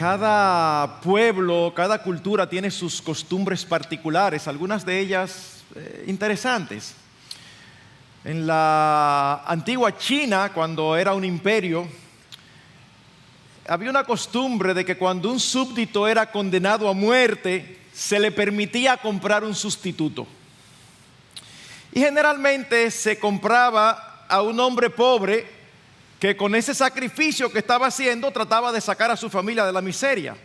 Cada pueblo, cada cultura tiene sus costumbres particulares, algunas de ellas interesantes. En la antigua China, cuando era un imperio, había una costumbre de que cuando un súbdito era condenado a muerte, se le permitía comprar un sustituto. Y generalmente se compraba a un hombre pobre que con ese sacrificio que estaba haciendo trataba de sacar a su familia de la miseria.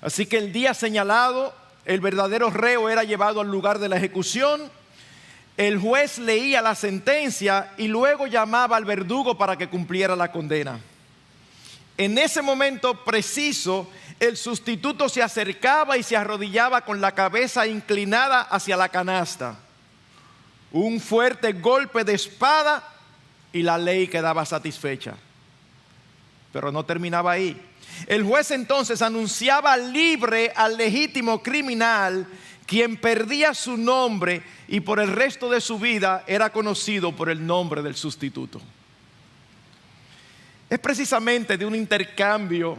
Así que el día señalado, el verdadero reo era llevado al lugar de la ejecución. El juez leía la sentencia y luego llamaba al verdugo para que cumpliera la condena. En ese momento preciso, el sustituto se acercaba y se arrodillaba con la cabeza inclinada hacia la canasta. Un fuerte golpe de espada y la ley quedaba satisfecha. Pero no terminaba ahí. El juez entonces anunciaba libre al legítimo criminal, quien perdía su nombre y por el resto de su vida era conocido por el nombre del sustituto. Es precisamente de un intercambio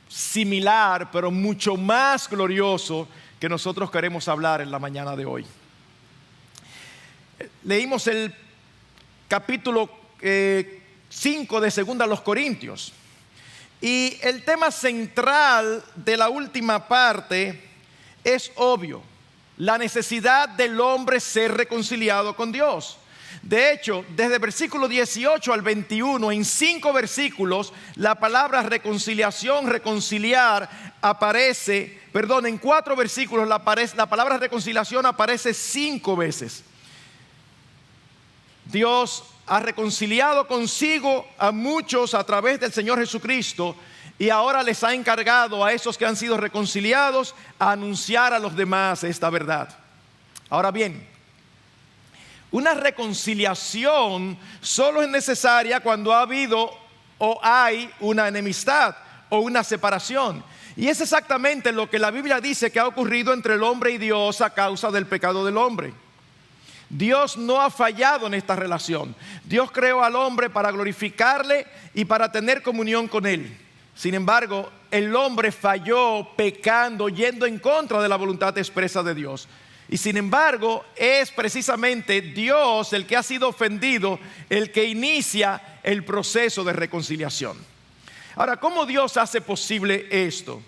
similar, pero mucho más glorioso, que nosotros queremos hablar en la mañana de hoy. Leímos el capítulo 5 de 2 a los Corintios. Y el tema central de la última parte es obvio: la necesidad del hombre ser reconciliado con Dios. De hecho, desde el versículo 18 al 21, en 5 versículos, la palabra reconciliación, reconciliar, en 4 versículos la palabra reconciliación aparece 5 veces. Dios ha reconciliado consigo a muchos a través del Señor Jesucristo, y ahora les ha encargado a esos que han sido reconciliados a anunciar a los demás esta verdad. Ahora bien, una reconciliación solo es necesaria cuando ha habido o hay una enemistad o una separación. Y es exactamente lo que la Biblia dice que ha ocurrido entre el hombre y Dios a causa del pecado del hombre. Dios no ha fallado en esta relación. Dios creó al hombre para glorificarle y para tener comunión con él. Sin embargo, el hombre falló pecando, yendo en contra de la voluntad expresa de Dios. Y sin embargo, es precisamente Dios el que ha sido ofendido, el que inicia el proceso de reconciliación. Ahora, ¿cómo Dios hace posible esto?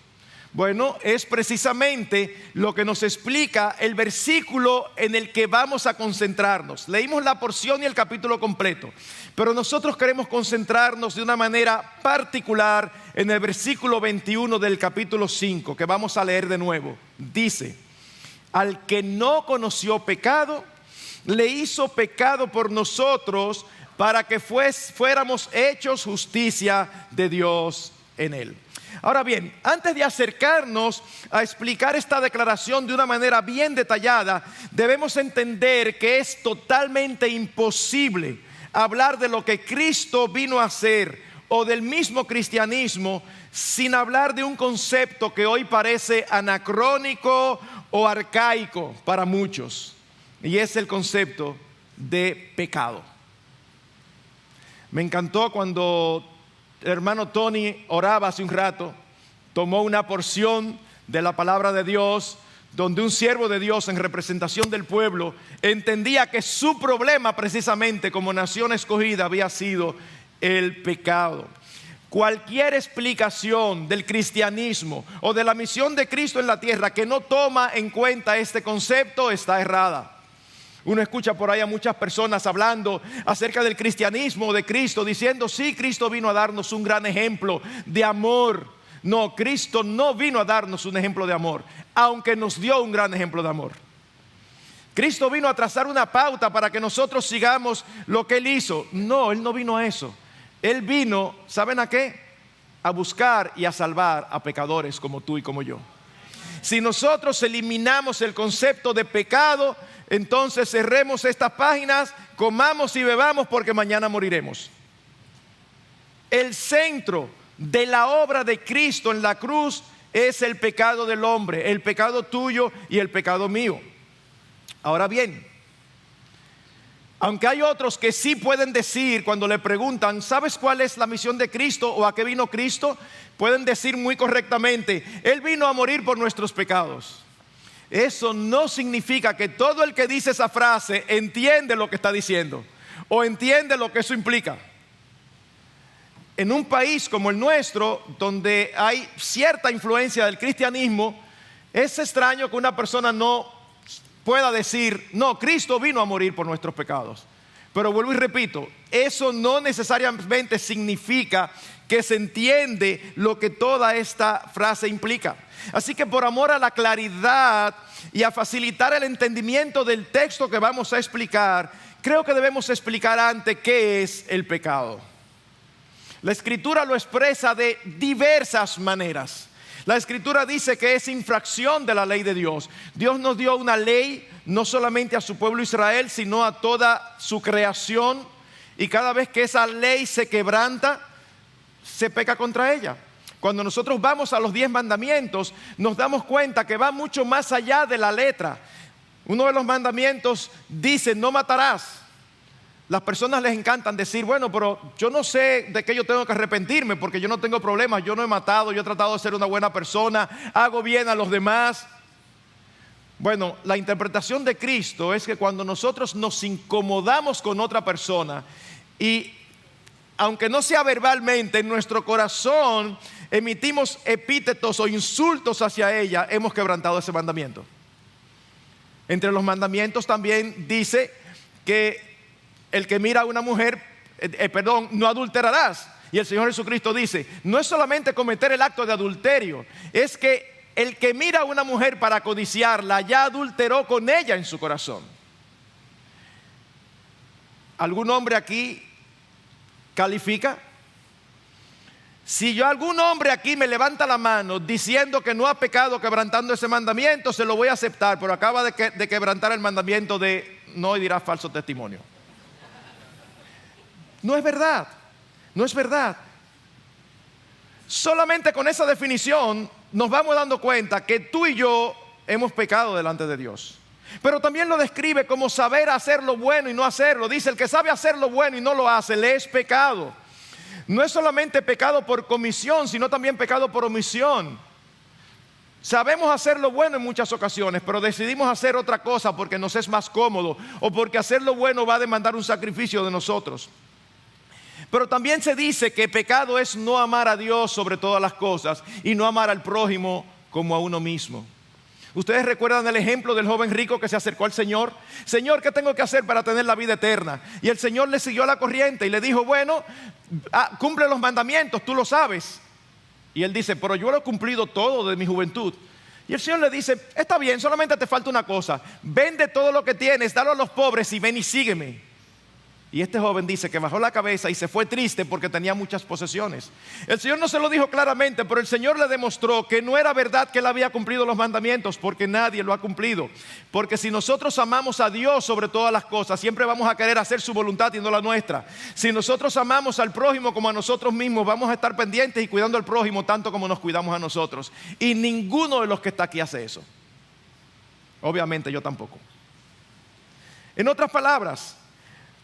Bueno, es precisamente lo que nos explica el versículo en el que vamos a concentrarnos. Leímos la porción y el capítulo completo, pero nosotros queremos concentrarnos de una manera particular en el versículo 21 del capítulo 5, que vamos a leer de nuevo. Dice: al que no conoció pecado, le hizo pecado por nosotros, para que fuéramos hechos justicia de Dios en él. Ahora bien, antes de acercarnos a explicar esta declaración de una manera bien detallada, debemos entender que es totalmente imposible hablar de lo que Cristo vino a hacer o del mismo cristianismo sin hablar de un concepto que hoy parece anacrónico o arcaico para muchos, y es el concepto de pecado. Me encantó cuando el hermano Tony oraba hace un rato, tomó una porción de la palabra de Dios, donde un siervo de Dios en representación del pueblo entendía que su problema precisamente como nación escogida había sido el pecado. Cualquier explicación del cristianismo o de la misión de Cristo en la tierra que no toma en cuenta este concepto está errada. Uno escucha por ahí a muchas personas hablando acerca del cristianismo o de Cristo, diciendo: sí, Cristo vino a darnos un gran ejemplo de amor. No, Cristo no vino a darnos un ejemplo de amor, aunque nos dio un gran ejemplo de amor. Cristo vino a trazar una pauta para que nosotros sigamos lo que Él hizo. No, Él no vino a eso. Él vino, ¿saben a qué? A buscar y a salvar a pecadores como tú y como yo. Si nosotros eliminamos el concepto de pecado, entonces cerremos estas páginas, comamos y bebamos porque mañana moriremos. El centro de la obra de Cristo en la cruz es el pecado del hombre, el pecado tuyo y el pecado mío. Ahora bien, Aunque hay otros que sí pueden decir cuando le preguntan, ¿sabes cuál es la misión de Cristo o a qué vino Cristo? Pueden decir muy correctamente, Él vino a morir por nuestros pecados. Eso no significa que todo el que dice esa frase entiende lo que está diciendo o entiende lo que eso implica. En un país como el nuestro, donde hay cierta influencia del cristianismo, es extraño que una persona no pueda decir, no, Cristo vino a morir por nuestros pecados. Pero vuelvo y repito, eso no necesariamente significa que se entiende lo que toda esta frase implica. Así que por amor a la claridad y a facilitar el entendimiento del texto que vamos a explicar, creo que debemos explicar antes qué es el pecado. La Escritura lo expresa de diversas maneras. La Escritura dice que es infracción de la ley de Dios. Dios nos dio una ley no solamente a su pueblo Israel, sino a toda su creación. Y cada vez que esa ley se quebranta, se peca contra ella. Cuando nosotros vamos a los 10 mandamientos, nos damos cuenta que va mucho más allá de la letra. Uno de los mandamientos dice, no matarás. Las personas les encantan decir, bueno, pero yo no sé de qué yo tengo que arrepentirme porque yo no tengo problemas, yo no he matado, yo he tratado de ser una buena persona, hago bien a los demás. Bueno, la interpretación de Cristo es que cuando nosotros nos incomodamos con otra persona y aunque no sea verbalmente, en nuestro corazón emitimos epítetos o insultos hacia ella, hemos quebrantado ese mandamiento. Entre los mandamientos también dice que el que mira a una mujer, no adulterarás. Y el Señor Jesucristo dice, no es solamente cometer el acto de adulterio, es que el que mira a una mujer para codiciarla, ya adulteró con ella en su corazón. ¿Algún hombre aquí califica? Si algún hombre aquí me levanta la mano diciendo que no ha pecado quebrantando ese mandamiento, se lo voy a aceptar, pero acaba de quebrantar el mandamiento de no dirás falso testimonio. No es verdad, no es verdad. Solamente con esa definición nos vamos dando cuenta que tú y yo hemos pecado delante de Dios. Pero también lo describe como saber hacer lo bueno y no hacerlo. Dice, el que sabe hacer lo bueno y no lo hace, le es pecado. No es solamente pecado por comisión, sino también pecado por omisión. Sabemos hacer lo bueno en muchas ocasiones, pero decidimos hacer otra cosa porque nos es más cómodo o porque hacer lo bueno va a demandar un sacrificio de nosotros. Pero también se dice que pecado es no amar a Dios sobre todas las cosas y no amar al prójimo como a uno mismo. Ustedes recuerdan el ejemplo del joven rico que se acercó al Señor. Señor, ¿qué tengo que hacer para tener la vida eterna? Y el Señor le siguió la corriente y le dijo, bueno, cumple los mandamientos, tú lo sabes. Y él dice, pero yo lo he cumplido todo de mi juventud. Y el Señor le dice, está bien, solamente te falta una cosa. Vende todo lo que tienes, dalo a los pobres y ven y sígueme. Y este joven dice que bajó la cabeza y se fue triste porque tenía muchas posesiones. El Señor no se lo dijo claramente, pero el Señor le demostró que no era verdad que él había cumplido los mandamientos, porque nadie lo ha cumplido. Porque si nosotros amamos a Dios sobre todas las cosas, siempre vamos a querer hacer su voluntad y no la nuestra. Si nosotros amamos al prójimo como a nosotros mismos, vamos a estar pendientes y cuidando al prójimo tanto como nos cuidamos a nosotros. Y ninguno de los que está aquí hace eso. Obviamente yo tampoco. En otras palabras,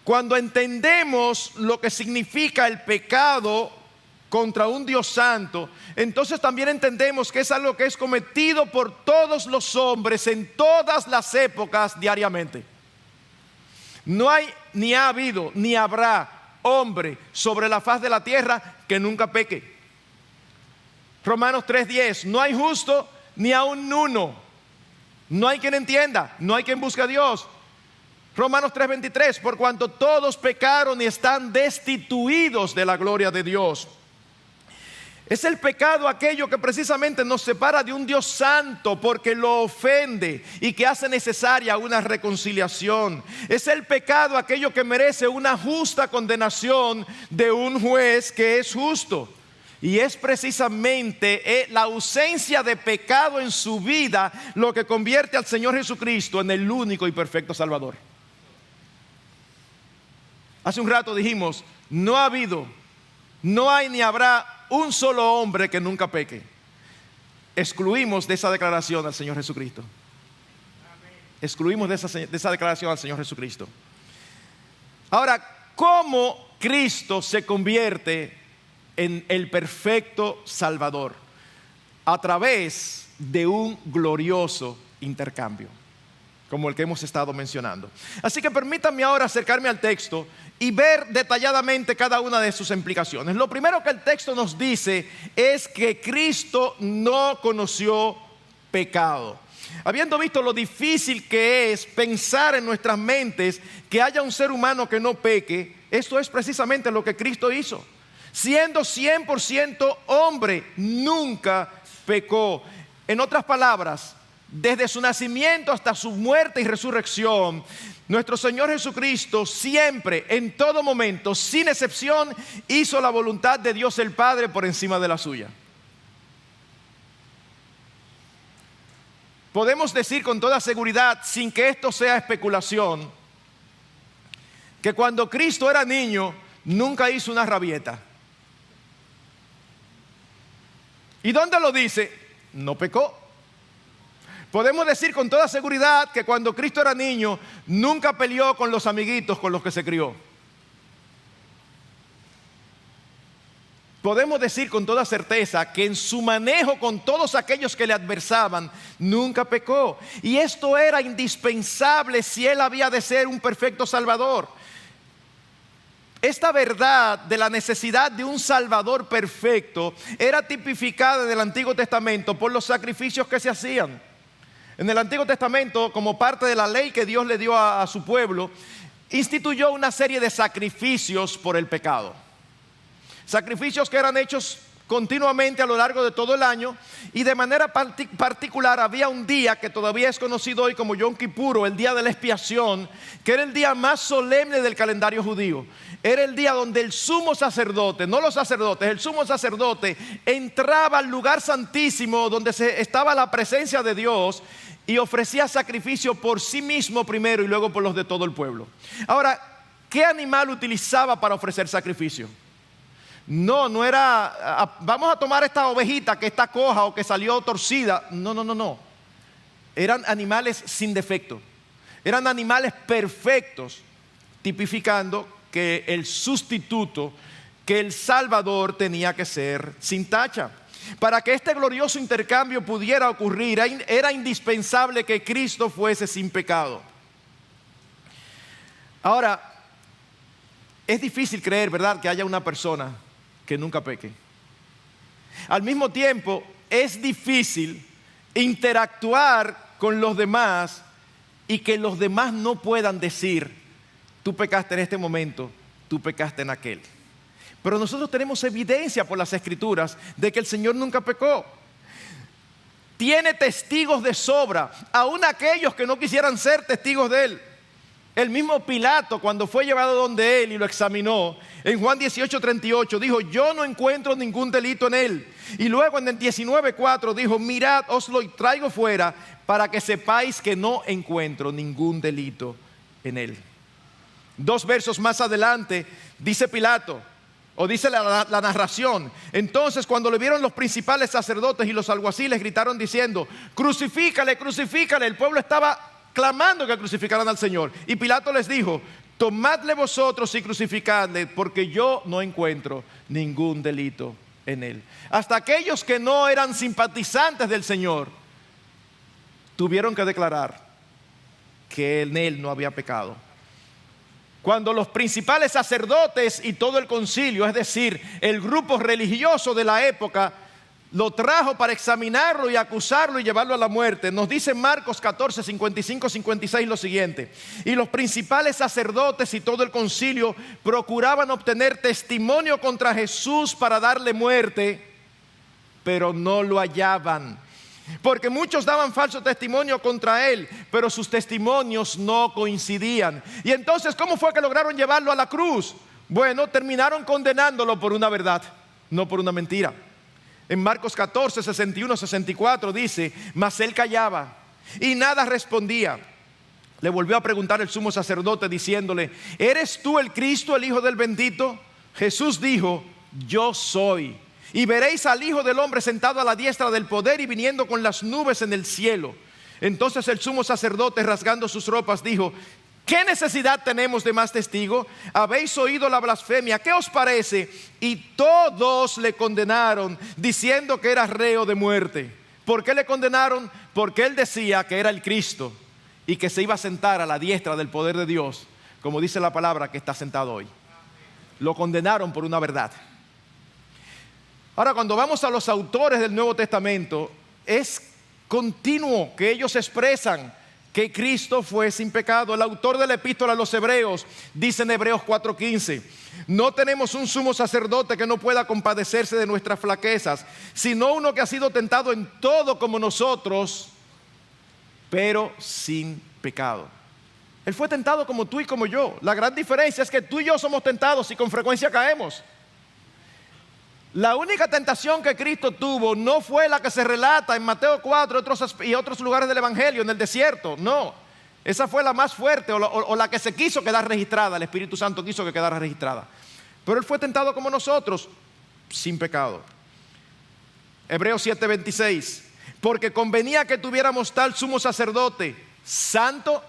cuando entendemos lo que significa el pecado contra un Dios santo, entonces también entendemos que es algo que es cometido por todos los hombres en todas las épocas diariamente. No hay, ni ha habido, ni habrá hombre sobre la faz de la tierra que nunca peque. Romanos 3:10, no hay justo ni aun uno. No hay quien entienda, no hay quien busque a Dios. Romanos 3:23, por cuanto todos pecaron y están destituidos de la gloria de Dios. Es el pecado aquello que precisamente nos separa de un Dios santo porque lo ofende y que hace necesaria una reconciliación. Es el pecado aquello que merece una justa condenación de un juez que es justo. Y es precisamente la ausencia de pecado en su vida lo que convierte al Señor Jesucristo en el único y perfecto Salvador. Hace un rato dijimos, no ha habido, no hay ni habrá un solo hombre que nunca peque. Excluimos de esa declaración al Señor Jesucristo. Excluimos de esa declaración al Señor Jesucristo. Ahora, ¿cómo Cristo se convierte en el perfecto Salvador? A través de un glorioso intercambio, como el que hemos estado mencionando. Así que permítanme ahora acercarme al texto y ver detalladamente cada una de sus implicaciones. Lo primero que el texto nos dice es que Cristo no conoció pecado. Habiendo visto lo difícil que es pensar en nuestras mentes que haya un ser humano que no peque, esto es precisamente lo que Cristo hizo. Siendo 100% hombre, nunca pecó. En otras palabras, desde su nacimiento hasta su muerte y resurrección, nuestro Señor Jesucristo siempre, en todo momento, sin excepción, hizo la voluntad de Dios el Padre por encima de la suya. Podemos decir con toda seguridad, sin que esto sea especulación, que cuando Cristo era niño, nunca hizo una rabieta. ¿Y dónde lo dice? No pecó. Podemos decir con toda seguridad que cuando Cristo era niño, nunca peleó con los amiguitos con los que se crió. Podemos decir con toda certeza que en su manejo con todos aquellos que le adversaban, nunca pecó. Y esto era indispensable si él había de ser un perfecto Salvador. Esta verdad de la necesidad de un Salvador perfecto era tipificada en el Antiguo Testamento por los sacrificios que se hacían. En el Antiguo Testamento, como parte de la ley que Dios le dio a su pueblo, instituyó una serie de sacrificios por el pecado. Sacrificios que eran hechos continuamente a lo largo de todo el año, y de manera particular había un día que todavía es conocido hoy como Yom Kippur, el día de la expiación, que era el día más solemne del calendario judío. Era el día donde el sumo sacerdote, no los sacerdotes, el sumo sacerdote entraba al lugar santísimo donde estaba la presencia de Dios y ofrecía sacrificio por sí mismo primero y luego por los de todo el pueblo. Ahora, ¿qué animal utilizaba para ofrecer sacrificio? No era, vamos a tomar esta ovejita que está coja o que salió torcida. No. Eran animales sin defecto. Eran animales perfectos, tipificando que el sustituto, que el Salvador tenía que ser sin tacha. Para que este glorioso intercambio pudiera ocurrir, era indispensable que Cristo fuese sin pecado. Ahora, es difícil creer, ¿verdad?, que haya una persona que nunca peque. Al mismo tiempo, es difícil interactuar con los demás y que los demás no puedan decir: tú pecaste en este momento, tú pecaste en aquel. Pero nosotros tenemos evidencia por las Escrituras de que el Señor nunca pecó. Tiene testigos de sobra, aun aquellos que no quisieran ser testigos de Él. El mismo Pilato, cuando fue llevado donde Él y lo examinó, en Juan 18:38 dijo: yo no encuentro ningún delito en Él. Y luego en el 19:4 dijo: mirad, os lo traigo fuera para que sepáis que no encuentro ningún delito en Él. 2 versos más adelante dice Pilato, o dice la narración: entonces cuando le vieron los principales sacerdotes y los alguaciles, gritaron diciendo: crucifícale, crucifícale. El pueblo estaba clamando que crucificaran al Señor. Y Pilato les dijo: tomadle vosotros y crucificadle, porque yo no encuentro ningún delito en Él. Hasta aquellos que no eran simpatizantes del Señor tuvieron que declarar que en Él no había pecado. Cuando los principales sacerdotes y todo el concilio, es decir, el grupo religioso de la época, lo trajo para examinarlo y acusarlo y llevarlo a la muerte, nos dice Marcos 14, 55, 56 lo siguiente: y los principales sacerdotes y todo el concilio procuraban obtener testimonio contra Jesús para darle muerte, pero no lo hallaban, porque muchos daban falso testimonio contra él, pero sus testimonios no coincidían. Y entonces, ¿cómo fue que lograron llevarlo a la cruz? Bueno, terminaron condenándolo por una verdad, no por una mentira. En Marcos 14, 61, 64 dice: mas él callaba y nada respondía. Le volvió a preguntar el sumo sacerdote diciéndole: ¿eres tú el Cristo, el Hijo del bendito? Jesús dijo: yo soy. Y veréis al Hijo del hombre sentado a la diestra del poder y viniendo con las nubes en el cielo. Entonces el sumo sacerdote, rasgando sus ropas, dijo: ¿Qué necesidad tenemos de más testigos? Habéis oído la blasfemia, ¿qué os parece? Y todos le condenaron, diciendo que era reo de muerte. ¿Por qué le condenaron? Porque él decía que era el Cristo y que se iba a sentar a la diestra del poder de Dios, como dice la palabra que está sentado hoy. Lo condenaron por una verdad. Ahora, cuando vamos a los autores del Nuevo Testamento, es continuo que ellos expresan que Cristo fue sin pecado. El autor de la epístola a los Hebreos dice en Hebreos 4:15: no tenemos un sumo sacerdote que no pueda compadecerse de nuestras flaquezas, sino uno que ha sido tentado en todo como nosotros, pero sin pecado. Él fue tentado como tú y como yo. La gran diferencia es que tú y yo somos tentados y con frecuencia caemos. La única tentación que Cristo tuvo no fue la que se relata en Mateo 4 y otros lugares del Evangelio, en el desierto. No, esa fue la más fuerte o la que se quiso quedar registrada. El Espíritu Santo quiso que quedara registrada. Pero Él fue tentado como nosotros, sin pecado. Hebreos 7:26: porque convenía que tuviéramos tal sumo sacerdote, santo,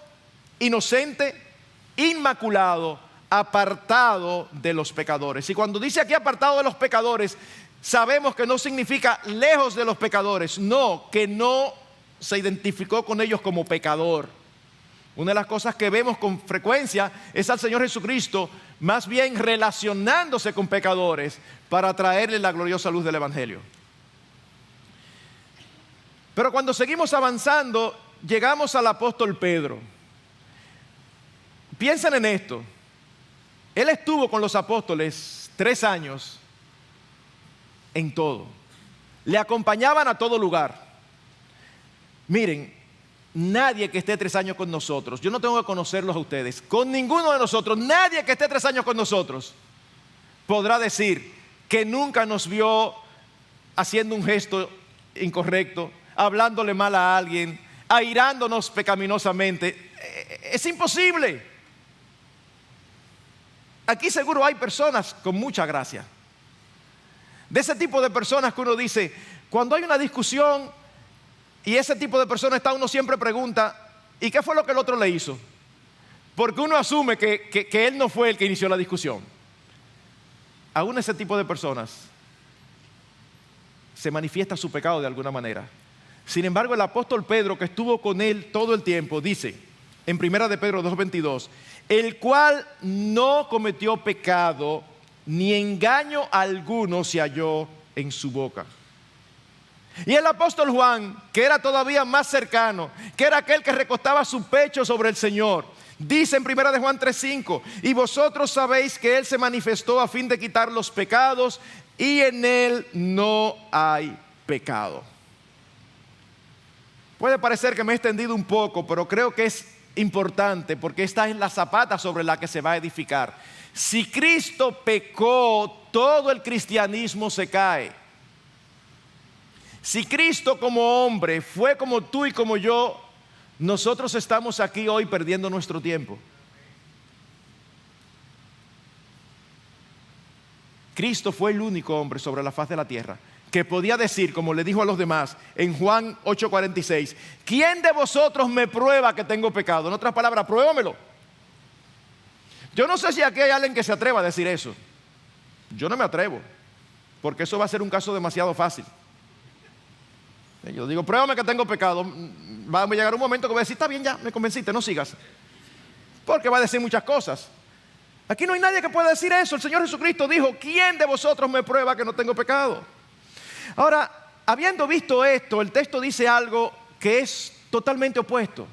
inocente, inmaculado, apartado de los pecadores. Y cuando dice aquí apartado de los pecadores, sabemos que no significa lejos de los pecadores. No, que no se identificó con ellos como pecador. Una de las cosas que vemos con frecuencia es al Señor Jesucristo más bien relacionándose con pecadores para traerle la gloriosa luz del Evangelio. Pero cuando seguimos avanzando, llegamos al apóstol Pedro. Piensen en esto. Él estuvo con los apóstoles 3 años en todo. Le acompañaban a todo lugar. Miren, nadie que esté 3 años con nosotros, yo no tengo que conocerlos a ustedes, con ninguno de nosotros, nadie que esté 3 años con nosotros podrá decir que nunca nos vio haciendo un gesto incorrecto, hablándole mal a alguien, airándonos pecaminosamente. Es imposible. Aquí seguro hay personas con mucha gracia. De ese tipo de personas que uno dice, cuando hay una discusión y ese tipo de personas está, uno siempre pregunta, ¿y qué fue lo que el otro le hizo? Porque uno asume que él no fue el que inició la discusión. Aún ese tipo de personas se manifiesta su pecado de alguna manera. Sin embargo, el apóstol Pedro, que estuvo con él todo el tiempo, dice en 1 de Pedro 2:22, el cual no cometió pecado, ni engaño alguno se halló en su boca. Y el apóstol Juan, que era todavía más cercano, que era aquel que recostaba su pecho sobre el Señor, dice en 1 de Juan 3:5, y vosotros sabéis que Él se manifestó a fin de quitar los pecados, y en Él no hay pecado. Puede parecer que me he extendido un poco, pero creo que es importante porque esta es la zapata sobre la que se va a edificar. Si Cristo pecó, todo el cristianismo se cae. Si Cristo como hombre fue como tú y como yo, nosotros estamos aquí hoy perdiendo nuestro tiempo. Cristo fue el único hombre sobre la faz de la tierra que podía decir, como le dijo a los demás en Juan 8:46, ¿quién de vosotros me prueba que tengo pecado? En otras palabras, pruébamelo. Yo no sé si aquí hay alguien que se atreva a decir eso. Yo no me atrevo, porque eso va a ser un caso demasiado fácil. Yo digo, pruébame que tengo pecado. Va a llegar un momento que voy a decir, está bien, ya, me convenciste, no sigas. Porque va a decir muchas cosas. Aquí no hay nadie que pueda decir eso. El Señor Jesucristo dijo, ¿quién de vosotros me prueba que no tengo pecado? Ahora, habiendo visto esto, el texto dice algo que es totalmente opuesto.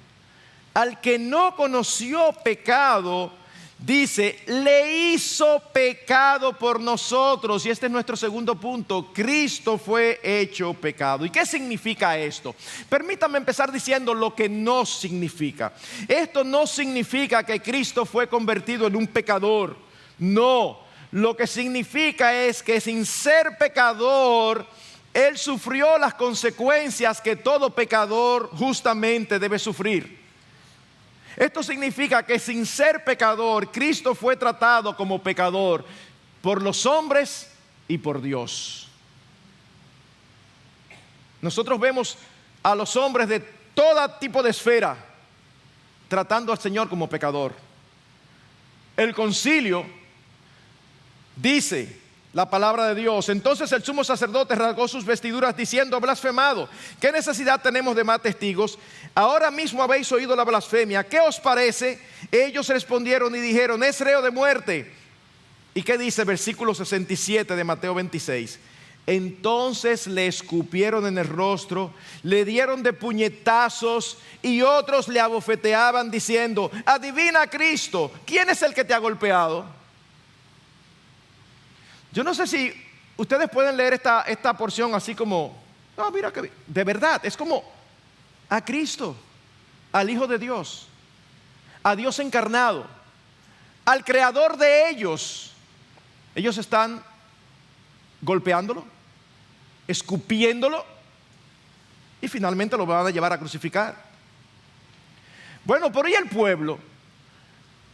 Al que no conoció pecado, dice, le hizo pecado por nosotros. Y este es nuestro segundo punto. Cristo fue hecho pecado. ¿Y qué significa esto? Permítame empezar diciendo lo que no significa. Esto no significa que Cristo fue convertido en un pecador. No. Lo que significa es que sin ser pecador, Él sufrió las consecuencias que todo pecador justamente debe sufrir. Esto significa que sin ser pecador, Cristo fue tratado como pecador por los hombres y por Dios. Nosotros vemos a los hombres de todo tipo de esfera tratando al Señor como pecador. El concilio dice la palabra de Dios: entonces el sumo sacerdote rasgó sus vestiduras diciendo: blasfemado, ¿qué necesidad tenemos de más testigos? Ahora mismo habéis oído la blasfemia, ¿qué os parece? Ellos respondieron y dijeron: es reo de muerte. ¿Y qué dice versículo 67 de Mateo 26? Entonces le escupieron en el rostro, le dieron de puñetazos y otros le abofeteaban diciendo: adivina a Cristo, ¿quién es el que te ha golpeado? Yo no sé si ustedes pueden leer esta porción así como, no, mira que de verdad, es como a Cristo, al Hijo de Dios, a Dios encarnado, al creador de ellos. Ellos están golpeándolo, escupiéndolo y finalmente lo van a llevar a crucificar. Bueno, pero ¿y el pueblo?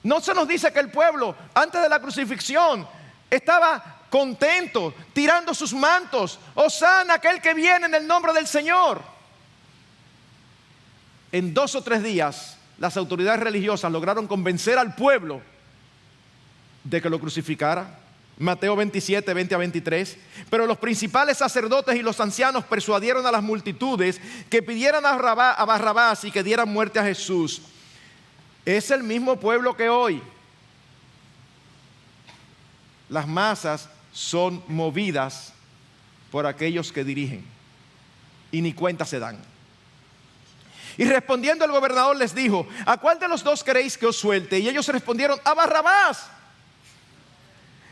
No se nos dice que el pueblo antes de la crucifixión estaba contento, tirando sus mantos: Hosana aquel que viene en el nombre del Señor. En 2 o 3 días las autoridades religiosas lograron convencer al pueblo de que lo crucificara. Mateo 27, 20 a 23. Pero los principales sacerdotes y los ancianos persuadieron a las multitudes que pidieran a Barrabás y que dieran muerte a Jesús. Es el mismo pueblo que hoy. Las masas son movidas por aquellos que dirigen y ni cuenta se dan. Y respondiendo el gobernador les dijo: ¿a cuál de los dos queréis que os suelte? Y ellos respondieron: a Barrabás.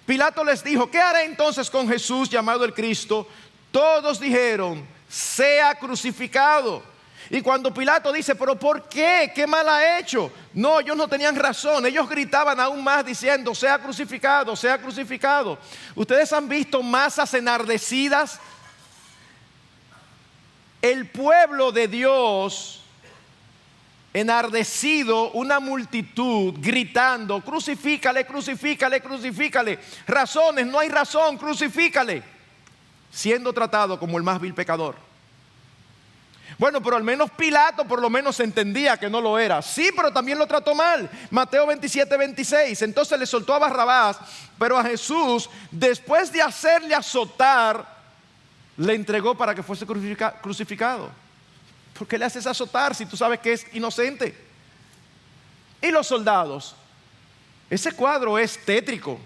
Pilato les dijo: ¿qué haré entonces con Jesús llamado el Cristo? Todos dijeron: sea crucificado. Y cuando Pilato dice: ¿pero por qué? ¿Qué mal ha hecho? No, ellos no tenían razón. Ellos gritaban aún más diciendo: sea crucificado, sea crucificado. ¿Ustedes han visto masas enardecidas? El pueblo de Dios enardecido, una multitud gritando: crucifícale, crucifícale, crucifícale. Razones, no hay razón, crucifícale. Siendo tratado como el más vil pecador. Bueno, pero al menos Pilato por lo menos entendía que no lo era. Sí, pero también lo trató mal. Mateo 27, 26. Entonces le soltó a Barrabás, pero a Jesús, después de hacerle azotar, le entregó para que fuese crucificado. ¿Por qué le haces azotar si tú sabes que es inocente? Y los soldados, ese cuadro es tétrico.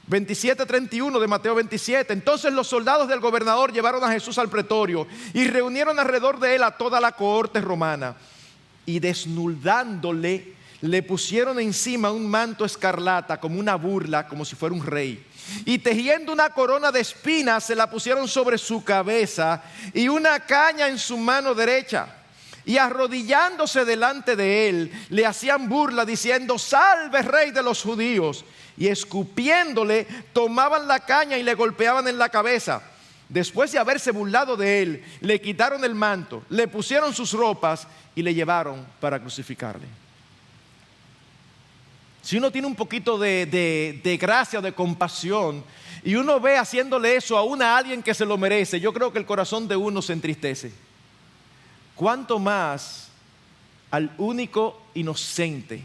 27:31 de Mateo 27. Entonces los soldados del gobernador llevaron a Jesús al pretorio y reunieron alrededor de él a toda la cohorte romana, y desnudándole le pusieron encima un manto escarlata como una burla, como si fuera un rey, y tejiendo una corona de espinas se la pusieron sobre su cabeza y una caña en su mano derecha, y arrodillándose delante de él le hacían burla diciendo: salve, rey de los judíos. Y escupiéndole tomaban la caña y le golpeaban en la cabeza. Después de haberse burlado de él, le quitaron el manto, le pusieron sus ropas y le llevaron para crucificarle. Si uno tiene un poquito de gracia, de compasión, y uno ve haciéndole eso a alguien que se lo merece, yo creo que el corazón de uno se entristece. ¿Cuánto más al único inocente,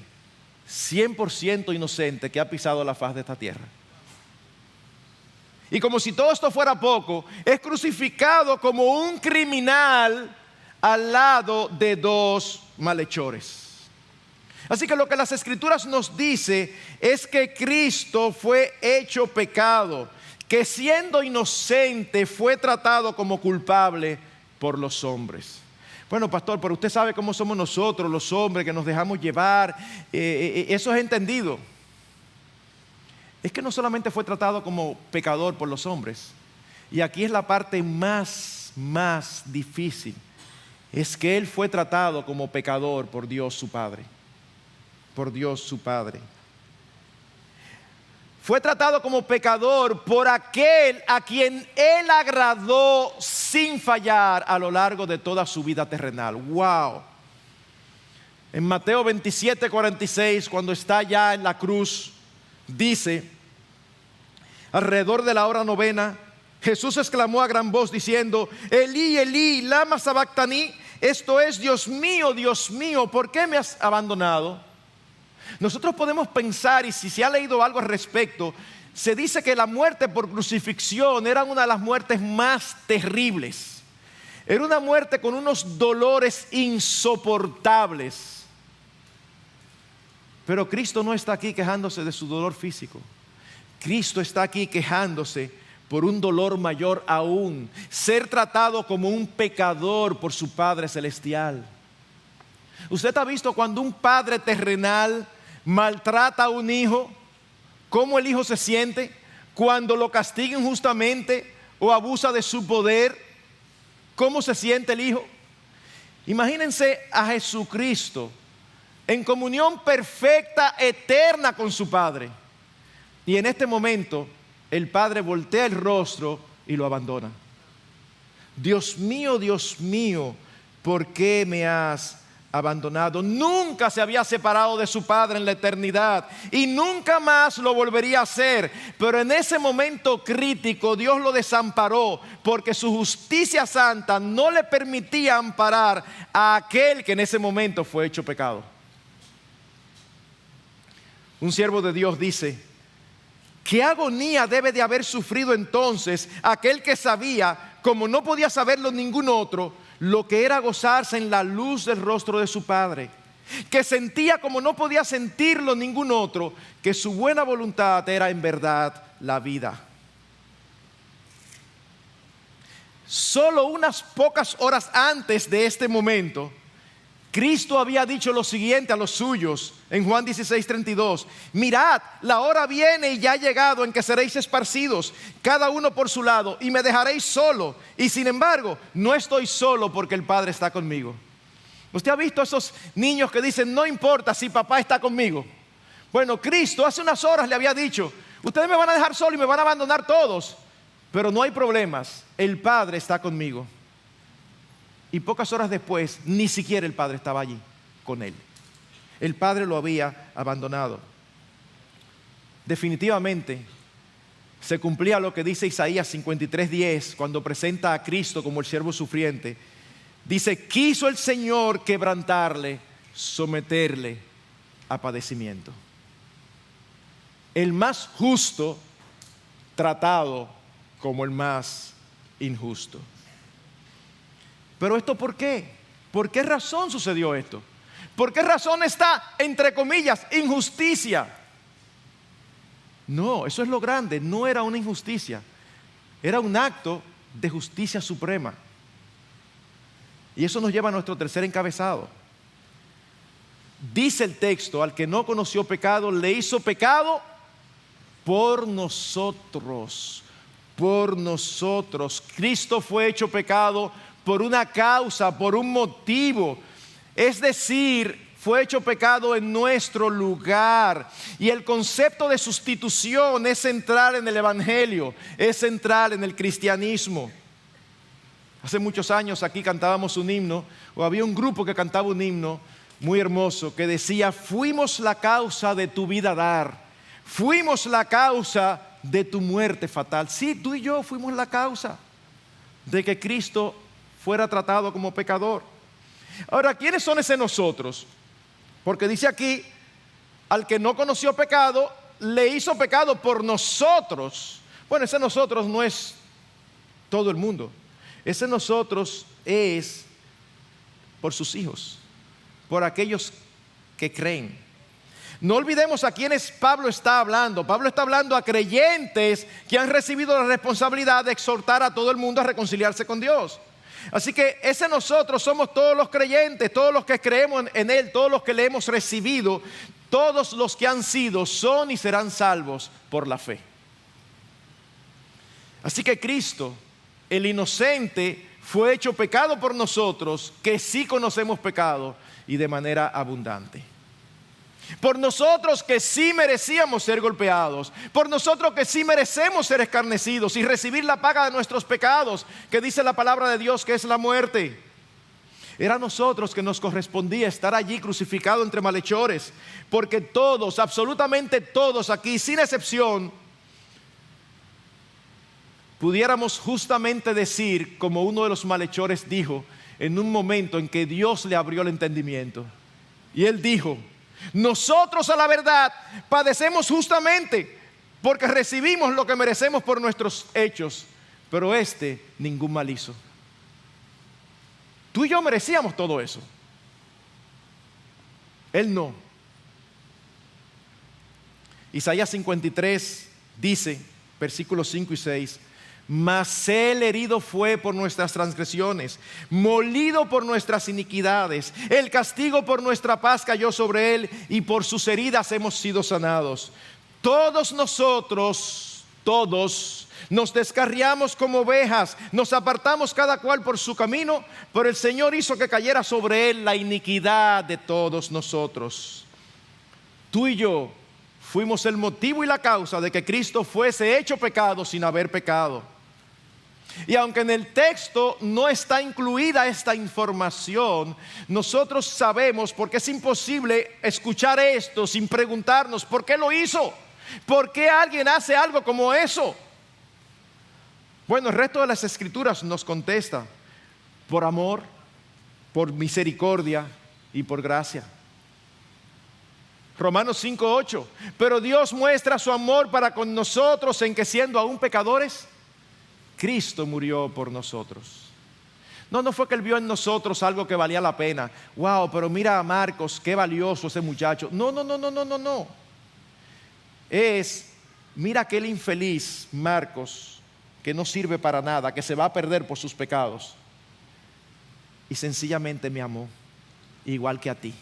100% inocente, que ha pisado la faz de esta tierra? Y como si todo esto fuera poco, es crucificado como un criminal al lado de 2 malhechores. Así que lo que las Escrituras nos dice es que Cristo fue hecho pecado, que siendo inocente fue tratado como culpable por los hombres. Bueno, pastor, pero usted sabe cómo somos nosotros los hombres, que nos dejamos llevar. Eso es entendido. Es que no solamente fue tratado como pecador por los hombres, y aquí es la parte más difícil, es que Él fue tratado como pecador por Dios su Padre. Por Dios su Padre. Fue tratado como pecador por aquel a quien Él agradó sin fallar a lo largo de toda su vida terrenal. ¡Wow! En Mateo 27:46, cuando está ya en la cruz, dice: alrededor de la hora 9, Jesús exclamó a gran voz diciendo: Elí, Elí, lama sabactaní. esto es: Dios mío, ¿por qué me has abandonado? Nosotros podemos pensar, y si se ha leído algo al respecto, se dice que la muerte por crucifixión era una de las muertes más terribles. Era una muerte con unos dolores insoportables. Pero Cristo no está aquí quejándose de su dolor físico. Cristo está aquí quejándose por un dolor mayor aún: ser tratado como un pecador por su Padre Celestial. ¿Usted ha visto cuando un padre terrenal maltrata a un hijo, cómo el hijo se siente cuando lo castiga injustamente o abusa de su poder? ¿Cómo se siente el hijo? Imagínense a Jesucristo en comunión perfecta, eterna con su Padre, y en este momento el Padre voltea el rostro y lo abandona. Dios mío, ¿por qué me has abandonado? Nunca se había separado de su Padre en la eternidad y nunca más lo volvería a hacer. Pero en ese momento crítico Dios lo desamparó, porque su justicia santa no le permitía amparar a aquel que en ese momento fue hecho pecado. Un siervo de Dios dice: ¿qué agonía debe de haber sufrido entonces aquel que sabía, como no podía saberlo ningún otro, lo que era gozarse en la luz del rostro de su Padre? Que sentía, como no podía sentirlo ningún otro, que su buena voluntad era en verdad la vida. Solo unas pocas horas antes de este momento, Cristo había dicho lo siguiente a los suyos en Juan 16:32: mirad, la hora viene y ya ha llegado en que seréis esparcidos, cada uno por su lado, y me dejaréis solo. Y sin embargo, no estoy solo, porque el Padre está conmigo. ¿Usted ha visto esos niños que dicen: no importa si papá está conmigo? Bueno, Cristo hace unas horas le había dicho: ustedes me van a dejar solo y me van a abandonar todos, pero no hay problemas, el Padre está conmigo. Y pocas horas después, ni siquiera el Padre estaba allí con él. El Padre lo había abandonado. Definitivamente se cumplía lo que dice Isaías 53:10, cuando presenta a Cristo como el siervo sufriente. Dice: quiso el Señor quebrantarle, someterle a padecimiento. El más justo tratado como el más injusto. Pero ¿esto por qué? ¿Por qué razón sucedió esto? ¿Por qué razón está, entre comillas, injusticia? No, eso es lo grande. No era una injusticia, era un acto de justicia suprema. Y eso nos lleva a nuestro tercer encabezado. Dice el texto: al que no conoció pecado, le hizo pecado por nosotros. Por nosotros. Cristo fue hecho pecado por una causa, por un motivo. Es decir, fue hecho pecado en nuestro lugar. Y el concepto de sustitución es central en el Evangelio, es central en el cristianismo. Hace muchos años aquí cantábamos un himno, o había un grupo que cantaba un himno muy hermoso que decía: fuimos la causa de tu vida dar, fuimos la causa de tu muerte fatal. Sí, tú y yo fuimos la causa de que Cristo fuera tratado como pecador. Ahora, ¿quiénes son ese nosotros? Porque dice aquí: al que no conoció pecado, le hizo pecado por nosotros. Bueno, ese nosotros no es todo el mundo. Ese nosotros es por sus hijos, por aquellos que creen. No olvidemos a quienes Pablo está hablando. Pablo está hablando a creyentes que han recibido la responsabilidad de exhortar a todo el mundo a reconciliarse con Dios. Así que ese nosotros somos todos los creyentes, todos los que creemos en Él, todos los que le hemos recibido, todos los que han sido, son y serán salvos por la fe. Así que Cristo, el inocente, fue hecho pecado por nosotros, que sí conocemos pecado, y de manera abundante. Por nosotros que sí merecíamos ser golpeados, por nosotros que sí merecemos ser escarnecidos y recibir la paga de nuestros pecados, que dice la palabra de Dios que es la muerte. Era a nosotros que nos correspondía estar allí crucificado entre malhechores, porque todos, absolutamente todos aquí, sin excepción, pudiéramos justamente decir, como uno de los malhechores dijo en un momento en que Dios le abrió el entendimiento. Y él dijo: nosotros a la verdad padecemos justamente, porque recibimos lo que merecemos por nuestros hechos, pero ningún mal hizo. Tú y yo merecíamos todo eso. Él no. Isaías 53 dice, versículos 5 y 6: mas él herido fue por nuestras transgresiones, molido por nuestras iniquidades. El castigo por nuestra paz cayó sobre él, y por sus heridas hemos sido sanados. Todos nosotros, nos descarriamos como ovejas, nos apartamos cada cual por su camino, pero el Señor hizo que cayera sobre él la iniquidad de todos nosotros. Tú y yo fuimos el motivo y la causa de que Cristo fuese hecho pecado sin haber pecado. Y aunque en el texto no está incluida esta información, nosotros sabemos, porque es imposible escuchar esto sin preguntarnos ¿por qué lo hizo? ¿Por qué alguien hace algo como eso? Bueno, el resto de las escrituras nos contesta: por amor, por misericordia y por gracia. Romanos 5:8: pero Dios muestra su amor para con nosotros en que, siendo aún pecadores, Cristo murió por nosotros. No fue que Él vio en nosotros algo que valía la pena. Wow, pero mira a Marcos, qué valioso ese muchacho. No. Mira aquel infeliz Marcos, que no sirve para nada, que se va a perder por sus pecados, y sencillamente me amó igual que a ti.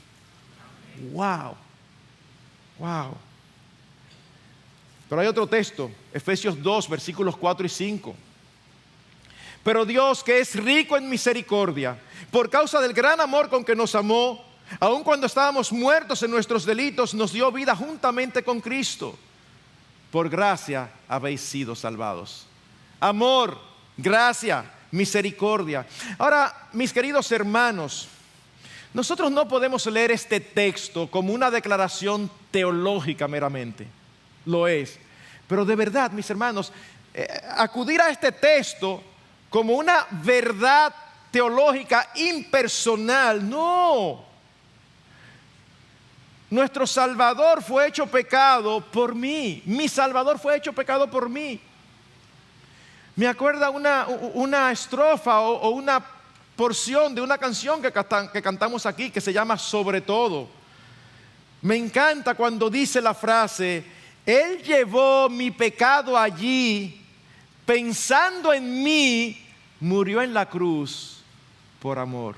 Wow. Pero hay otro texto, Efesios 2, versículos 4 y 5. Pero Dios, que es rico en misericordia, por causa del gran amor con que nos amó, aun cuando estábamos muertos en nuestros delitos, nos dio vida juntamente con Cristo. Por gracia habéis sido salvados. Amor, gracia, misericordia. Ahora, mis queridos hermanos, nosotros no podemos leer este texto como una declaración teológica meramente. Lo es. Pero de verdad, mis hermanos, acudir a este texto como una verdad teológica impersonal, no. Nuestro Salvador fue hecho pecado por mí. Mi Salvador fue hecho pecado por mí. Me acuerda una estrofa o una porción de una canción que cantamos aquí, que se llama Sobre Todo. Me encanta cuando dice la frase: Él llevó mi pecado allí, pensando en mí, murió en la cruz por amor.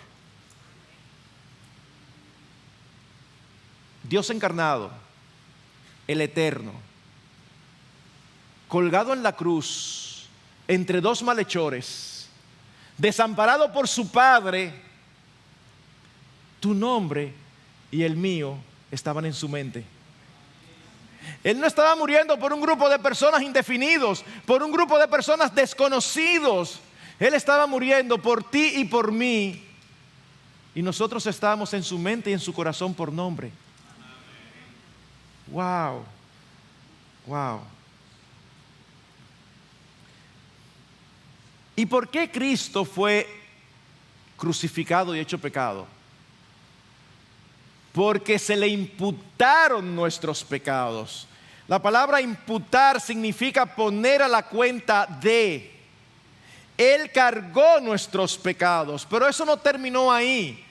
Dios encarnado, el eterno, colgado en la cruz entre dos malhechores, desamparado por su Padre. Tu nombre y el mío estaban en su mente. Él no estaba muriendo por un grupo de personas indefinidos, por un grupo de personas desconocidos. Él estaba muriendo por ti y por mí, y nosotros estábamos en su mente y en su corazón por nombre. Wow. ¿Y por qué Cristo fue crucificado y hecho pecado? Porque se le imputaron nuestros pecados. La palabra imputar significa poner a la cuenta de. Él cargó nuestros pecados, pero eso no terminó ahí,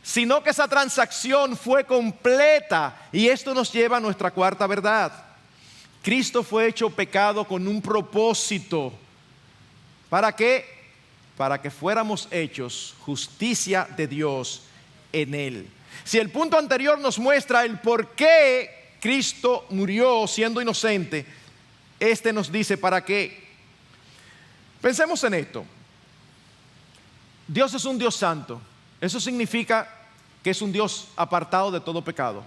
sino que esa transacción fue completa, y esto nos lleva a nuestra cuarta verdad. Cristo fue hecho pecado con un propósito. ¿Para qué? Para que fuéramos hechos justicia de Dios en Él. Si el punto anterior nos muestra el por qué Cristo murió siendo inocente, este nos dice para qué. Pensemos en esto. Dios es un Dios santo. Eso significa que es un Dios apartado de todo pecado.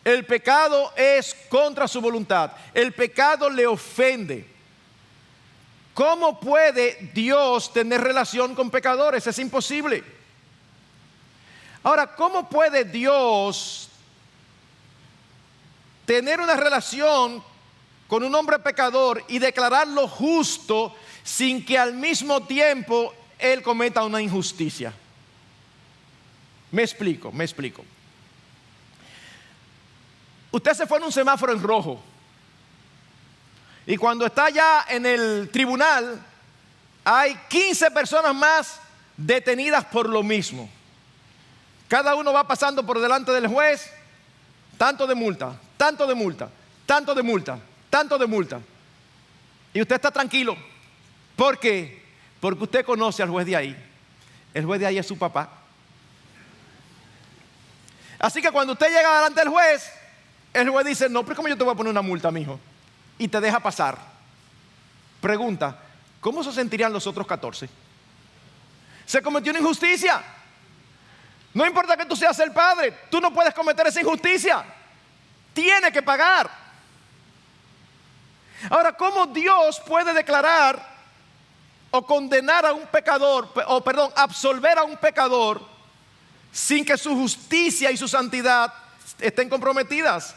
El pecado es contra su voluntad. El pecado le ofende. ¿Cómo puede Dios tener relación con pecadores? Es imposible. Ahora, ¿cómo puede Dios tener una relación con un hombre pecador y declararlo justo sin que al mismo tiempo él cometa una injusticia? Me explico. Usted se fue en un semáforo en rojo y cuando está ya en el tribunal hay 15 personas más detenidas por lo mismo. Cada uno va pasando por delante del juez, tanto de multa, tanto de multa, tanto de multa, tanto de multa. Y usted está tranquilo. ¿Por qué? Porque usted conoce al juez de ahí. El juez de ahí es su papá. Así que cuando usted llega delante del juez, el juez dice, no, pero ¿cómo yo te voy a poner una multa, mijo? Y te deja pasar. Pregunta, ¿cómo se sentirían los otros 14? Se cometió una injusticia. No importa que tú seas el padre, tú no puedes cometer esa injusticia. Tiene que pagar. Ahora, ¿cómo Dios puede declarar o condenar a un pecador, absolver a un pecador sin que su justicia y su santidad estén comprometidas?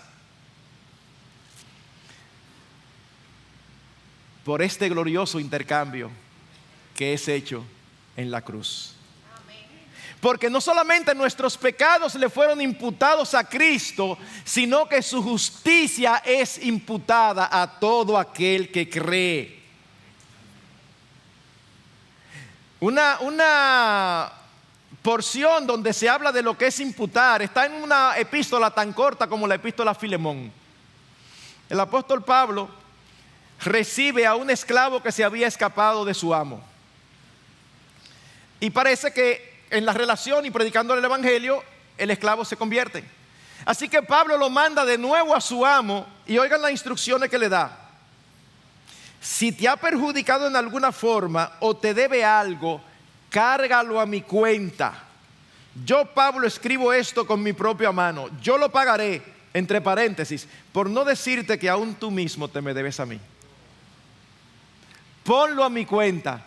Por este glorioso intercambio que es hecho en la cruz. Porque no solamente nuestros pecados le fueron imputados a Cristo, sino que su justicia es imputada a todo aquel que cree. Una porción donde se habla de lo que es imputar está en una epístola tan corta como la epístola a Filemón. El apóstol Pablo recibe a un esclavo que se había escapado de su amo. Y parece que en la relación y predicando el evangelio, el esclavo se convierte. Así que Pablo lo manda de nuevo a su amo y oigan las instrucciones que le da. Si te ha perjudicado en alguna forma o te debe algo, cárgalo a mi cuenta. Yo, Pablo, escribo esto con mi propia mano. Yo lo pagaré, entre paréntesis, por no decirte que aún tú mismo te me debes a mí. Ponlo a mi cuenta.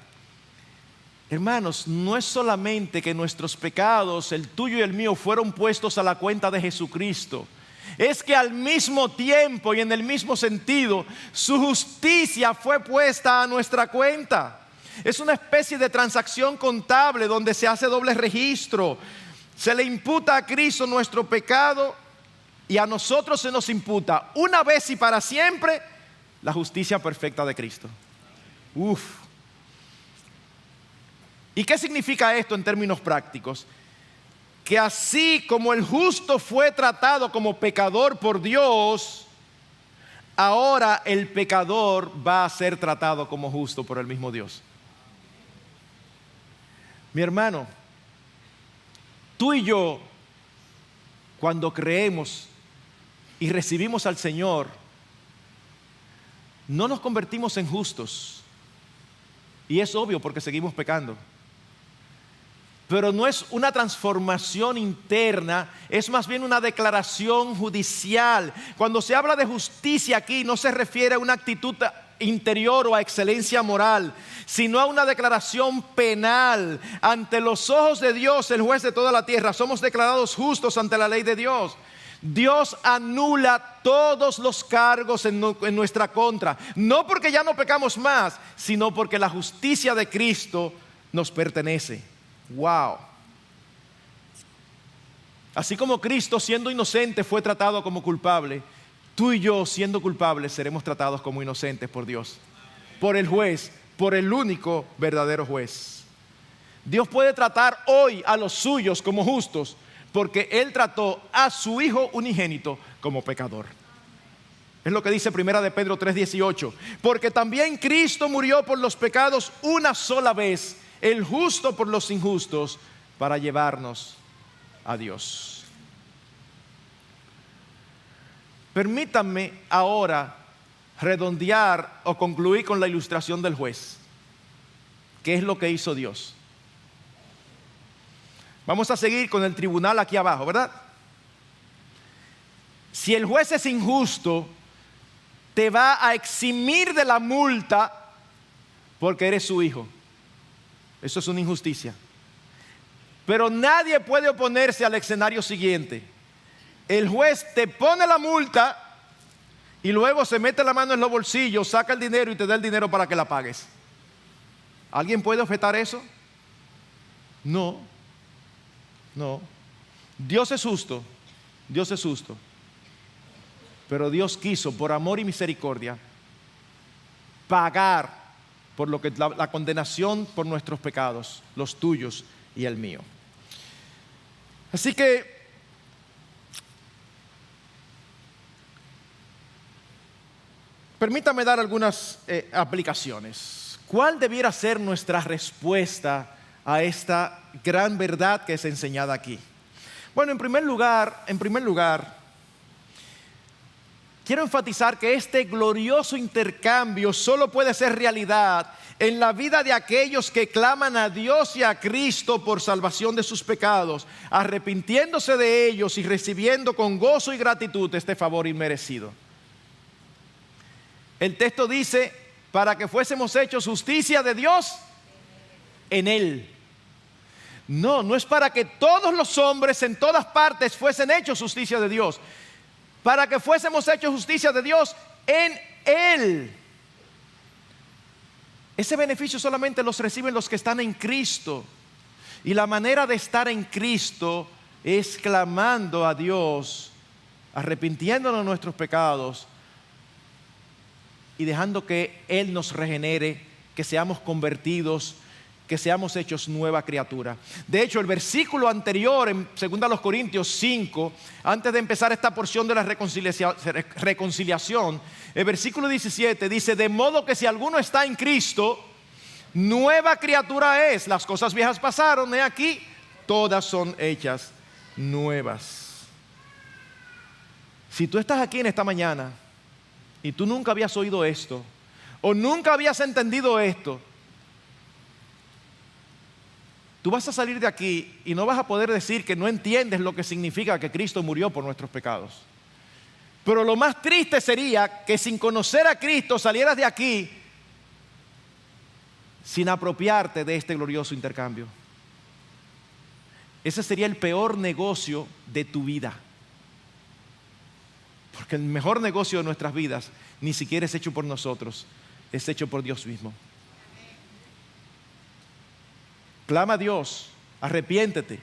Hermanos, no es solamente que nuestros pecados, el tuyo y el mío, fueron puestos a la cuenta de Jesucristo. Es que al mismo tiempo y en el mismo sentido, su justicia fue puesta a nuestra cuenta. Es una especie de transacción contable donde se hace doble registro. Se le imputa a Cristo nuestro pecado y a nosotros se nos imputa una vez y para siempre la justicia perfecta de Cristo. ¿Y qué significa esto en términos prácticos? Que así como el justo fue tratado como pecador por Dios, ahora el pecador va a ser tratado como justo por el mismo Dios. Mi hermano, tú y yo, cuando creemos y recibimos al Señor, no nos convertimos en justos. Y es obvio porque seguimos pecando. Pero no es una transformación interna, es más bien una declaración judicial. Cuando se habla de justicia aquí, no se refiere a una actitud interior o a excelencia moral, sino a una declaración penal. Ante los ojos de Dios, el juez de toda la tierra, somos declarados justos ante la ley de Dios. Dios anula todos los cargos en nuestra contra, no porque ya no pecamos más, sino porque la justicia de Cristo nos pertenece. Wow. Así como Cristo, siendo inocente, fue tratado como culpable, tú y yo, siendo culpables, seremos tratados como inocentes por Dios, por el juez, por el único verdadero juez. Dios puede tratar hoy a los suyos como justos porque Él trató a su Hijo unigénito como pecador. Es lo que dice Primera de Pedro 3:18. Porque también Cristo murió por los pecados una sola vez, el justo por los injustos, para llevarnos a Dios. Permítanme ahora redondear o concluir con la ilustración del juez. ¿Qué es lo que hizo Dios? Vamos a seguir con el tribunal aquí abajo, ¿verdad? Si el juez es injusto, te va a eximir de la multa porque eres su hijo. Eso es una injusticia. Pero nadie puede oponerse al escenario siguiente. El juez te pone la multa y luego se mete la mano en los bolsillos, saca el dinero y te da el dinero para que la pagues. ¿Alguien puede objetar eso? No. Dios es justo, Dios es justo, pero Dios quiso, por amor y misericordia, pagar por lo que la condenación por nuestros pecados, los tuyos y el mío. Así que permítame dar algunas aplicaciones. ¿Cuál debiera ser nuestra respuesta a esta gran verdad que es enseñada aquí? Bueno, en primer lugar, quiero enfatizar que este glorioso intercambio solo puede ser realidad en la vida de aquellos que claman a Dios y a Cristo por salvación de sus pecados, arrepintiéndose de ellos y recibiendo con gozo y gratitud este favor inmerecido. El texto dice, para que fuésemos hechos justicia de Dios en Él. No, no es para que todos los hombres en todas partes fuesen hechos justicia de Dios. Para que fuésemos hechos justicia de Dios en Él. Ese beneficio solamente los reciben los que están en Cristo. Y la manera de estar en Cristo es clamando a Dios, arrepintiéndonos de nuestros pecados y dejando que Él nos regenere, que seamos convertidos, que seamos hechos nueva criatura. De hecho, el versículo anterior en 2 Corintios 5, antes de empezar esta porción de la reconciliación, el versículo 17 dice, de modo que si alguno está en Cristo, nueva criatura es. Las cosas viejas pasaron, he aquí, todas son hechas nuevas. Si tú estás aquí en esta mañana y tú nunca habías oído esto, o nunca habías entendido esto, tú vas a salir de aquí y no vas a poder decir que no entiendes lo que significa que Cristo murió por nuestros pecados. Pero lo más triste sería que sin conocer a Cristo salieras de aquí sin apropiarte de este glorioso intercambio. Ese sería el peor negocio de tu vida. Porque el mejor negocio de nuestras vidas ni siquiera es hecho por nosotros, es hecho por Dios mismo. Clama a Dios, arrepiéntete.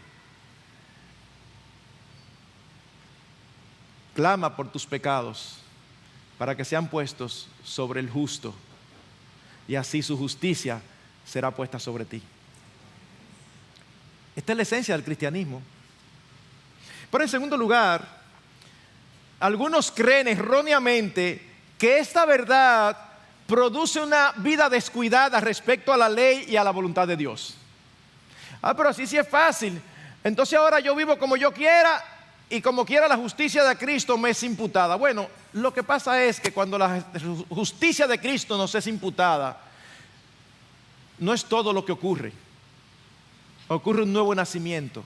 Clama por tus pecados para que sean puestos sobre el justo y así su justicia será puesta sobre ti. Esta es la esencia del cristianismo. Pero en segundo lugar, algunos creen erróneamente que esta verdad produce una vida descuidada respecto a la ley y a la voluntad de Dios. Pero así sí es fácil. Entonces ahora yo vivo como yo quiera y como quiera la justicia de Cristo me es imputada. Bueno, lo que pasa es que cuando la justicia de Cristo nos es imputada, no es todo lo que ocurre. Ocurre un nuevo nacimiento,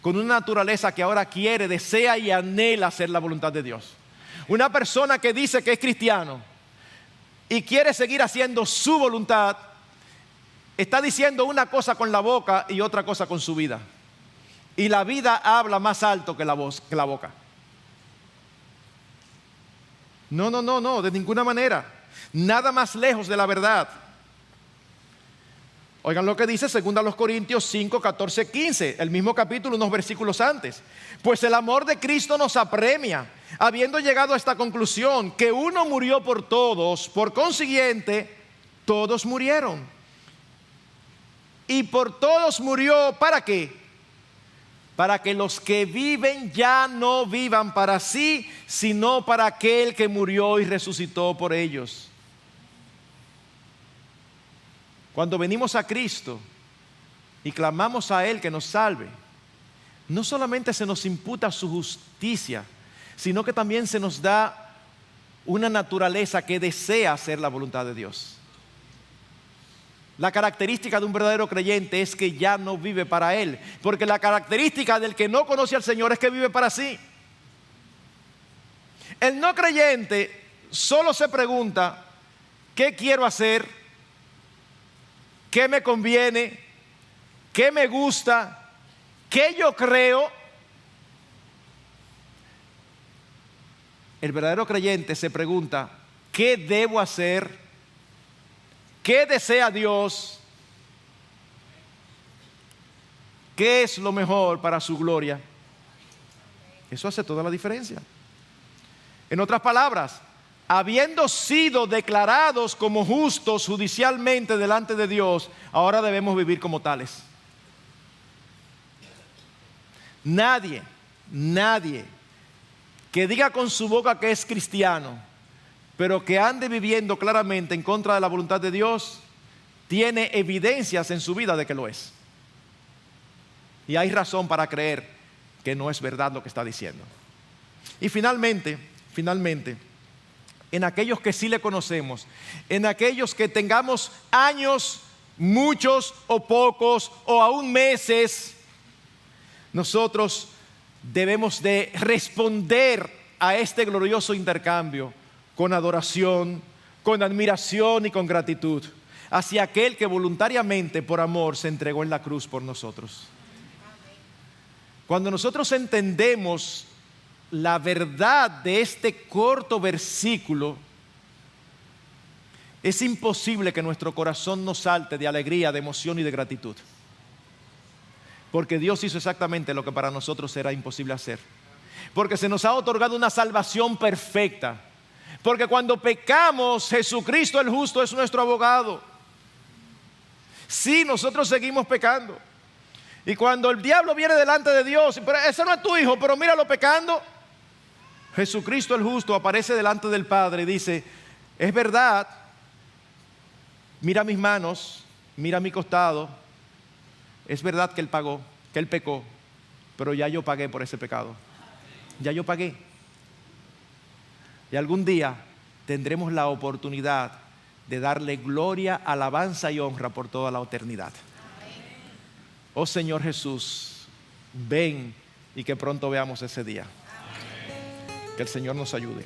con una naturaleza que ahora quiere, desea y anhela hacer la voluntad de Dios. Una persona que dice que es cristiano y quiere seguir haciendo su voluntad, está diciendo una cosa con la boca y otra cosa con su vida. Y la vida habla más alto que la boca. No, de ninguna manera. Nada más lejos de la verdad. Oigan lo que dice 2 Corintios 5, 14, 15, el mismo capítulo, unos versículos antes. Pues el amor de Cristo nos apremia, habiendo llegado a esta conclusión, que uno murió por todos, por consiguiente, todos murieron. Y por todos murió, ¿para qué? Para que los que viven ya no vivan para sí, sino para aquel que murió y resucitó por ellos. Cuando venimos a Cristo y clamamos a Él que nos salve, no solamente se nos imputa su justicia, sino que también se nos da una naturaleza que desea hacer la voluntad de Dios. La característica de un verdadero creyente es que ya no vive para Él, porque la característica del que no conoce al Señor es que vive para sí. El no creyente solo se pregunta, ¿qué quiero hacer? ¿Qué me conviene? ¿Qué me gusta? ¿Qué yo creo? El verdadero creyente se pregunta, ¿qué debo hacer? ¿Qué desea Dios? ¿Qué es lo mejor para su gloria? Eso hace toda la diferencia. En otras palabras, habiendo sido declarados como justos judicialmente delante de Dios, ahora debemos vivir como tales. Nadie que diga con su boca que es cristiano, pero que ande viviendo claramente en contra de la voluntad de Dios, tiene evidencias en su vida de que lo es. Y hay razón para creer que no es verdad lo que está diciendo. Y finalmente, en aquellos que sí le conocemos, en aquellos que tengamos años, muchos o pocos, o aún meses, nosotros debemos de responder a este glorioso intercambio con adoración, con admiración y con gratitud hacia aquel que voluntariamente por amor se entregó en la cruz por nosotros. Cuando nosotros entendemos la verdad de este corto versículo, es imposible que nuestro corazón no salte de alegría, de emoción y de gratitud. Porque Dios hizo exactamente lo que para nosotros era imposible hacer. Porque se nos ha otorgado una salvación perfecta. Porque cuando pecamos, Jesucristo el justo es nuestro abogado. Sí, nosotros seguimos pecando. Y cuando el diablo viene delante de Dios, pero ese no es tu hijo, pero míralo pecando, Jesucristo el justo aparece delante del Padre y dice: es verdad, mira mis manos, mira mi costado, es verdad que él pagó, que él pecó, pero ya yo pagué por ese pecado. Ya yo pagué. Y algún día tendremos la oportunidad de darle gloria, alabanza y honra por toda la eternidad. Oh Señor Jesús, ven y que pronto veamos ese día. Que el Señor nos ayude.